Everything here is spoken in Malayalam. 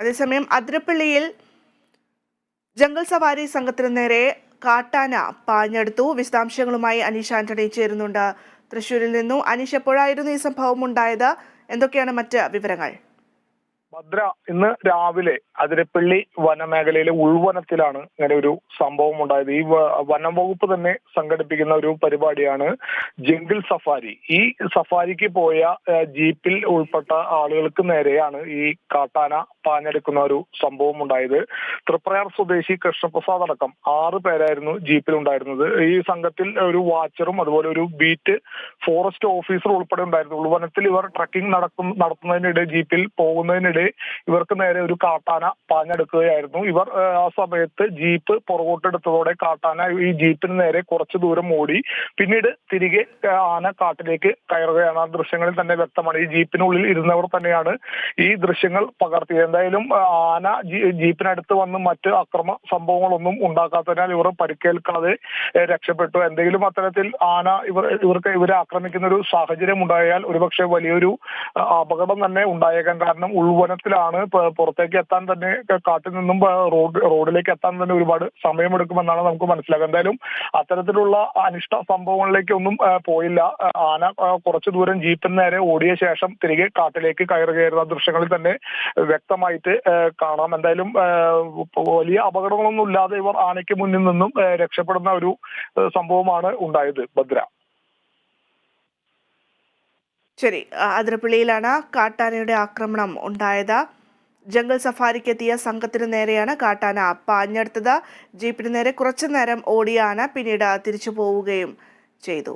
അതേസമയം അതിരപ്പള്ളിയിൽ ജംഗിൾ സവാരി സംഘത്തിന് നേരെ കാട്ടാന പാഞ്ഞെടുത്തു. വിശദാംശങ്ങളുമായി അനീഷ് ആന്റണി ചേരുന്നുണ്ട് തൃശ്ശൂരിൽ നിന്നും. അനീഷ്, എപ്പോഴായിരുന്നു ഈ സംഭവം ഉണ്ടായത്? എന്തൊക്കെയാണ് മറ്റ് വിവരങ്ങൾ? ഭദ്ര, ഇന്ന് രാവിലെ അതിരപ്പള്ളി വനമേഖലയിലെ ഉൾവനത്തിലാണ് ഇങ്ങനെ ഒരു സംഭവം ഉണ്ടായത്. ഈ വനം വകുപ്പ് തന്നെ സംഘടിപ്പിക്കുന്ന ഒരു പരിപാടിയാണ് ജംഗിൾ സഫാരി. ഈ സഫാരിക്ക് പോയ ജീപ്പിൽ ഉൾപ്പെട്ട ആളുകൾക്ക് നേരെയാണ് ഈ കാട്ടാന പാഞ്ഞെടുക്കുന്ന ഒരു സംഭവം ഉണ്ടായത്. തൃപ്രയാർ സ്വദേശി കൃഷ്ണപ്രസാദ് അടക്കം 6 പേരായിരുന്നു ജീപ്പിൽ ഉണ്ടായിരുന്നത്. ഈ സംഘത്തിൽ ഒരു വാച്ചറും അതുപോലെ ഒരു ബീറ്റ് ഫോറസ്റ്റ് ഓഫീസർ ഉൾപ്പെടെ ഉണ്ടായിരുന്നു. ഉൾവനത്തിൽ ഇവർ ട്രക്കിംഗ് നടത്തുന്നതിനിടെ ജീപ്പിൽ പോകുന്നതിനിടെ ഇവർക്ക് നേരെ ഒരു കാട്ടാന പാഞ്ഞെടുക്കുകയായിരുന്നു. ഇവർ ആ സമയത്ത് ജീപ്പ് പുറകോട്ടെടുത്തതോടെ കാട്ടാന ഈ ജീപ്പിന് നേരെ കുറച്ചു ദൂരം ഓടി പിന്നീട് തിരികെ ആന കാട്ടിലേക്ക് കയറുകയാണ്. ആ ദൃശ്യങ്ങളിൽ തന്നെ വ്യക്തമാണ്. ഈ ജീപ്പിനുള്ളിൽ ഇരുന്നവർ തന്നെയാണ് ഈ ദൃശ്യങ്ങൾ പകർത്തിയത്. എന്തായാലും ആന ജീപ്പിനടുത്ത് വന്ന് മറ്റ് അക്രമ സംഭവങ്ങളൊന്നും ഉണ്ടാക്കാത്തതിനാൽ ഇവർ പരിക്കേൽക്കാതെ രക്ഷപ്പെട്ടു. എന്തെങ്കിലും അത്തരത്തിൽ ആന ഇവരെ ആക്രമിക്കുന്ന ഒരു സാഹചര്യം ഉണ്ടായാൽ ഒരുപക്ഷെ വലിയൊരു അപകടം തന്നെ ഉണ്ടായേക്കാം. കാരണം ഉൾവനത്തിലാണ്, പുറത്തേക്ക് എത്താൻ തന്നെ കാട്ടിൽ നിന്നും റോഡിലേക്ക് എത്താൻ തന്നെ ഒരുപാട് സമയമെടുക്കുമെന്നാണ് നമുക്ക് മനസ്സിലാക്കുക. എന്തായാലും അത്തരത്തിലുള്ള അനിഷ്ട സംഭവങ്ങളിലേക്കൊന്നും പോയില്ല. ആന കുറച്ചു ദൂരം ജീപ്പിന് നേരെ ഓടിയ ശേഷം തിരികെ കാട്ടിലേക്ക് കയറുകയായിരുന്നു. ആ ദൃശ്യങ്ങളിൽ തന്നെ വ്യക്തമായിട്ട് കാണാം. എന്തായാലും വലിയ അപകടങ്ങളൊന്നും ഇല്ലാതെ ഇവർ ആനയ്ക്ക് മുന്നിൽ നിന്നും രക്ഷപ്പെടുന്ന ഒരു സംഭവമാണ് ഉണ്ടായത്. ഭദ്ര. ശരി, അതിരപ്പള്ളിയിലാണ് കാട്ടാനയുടെ ആക്രമണം ഉണ്ടായത്. ജംഗിൾ സഫാരിക്ക് എത്തിയ സംഘത്തിന് നേരെയാണ് കാട്ടാന പാഞ്ഞെടുത്തത്. ജീപ്പിന് നേരെ കുറച്ചു നേരം ഓടിയ ആന പിന്നീട് തിരിച്ചു പോവുകയും ചെയ്തു.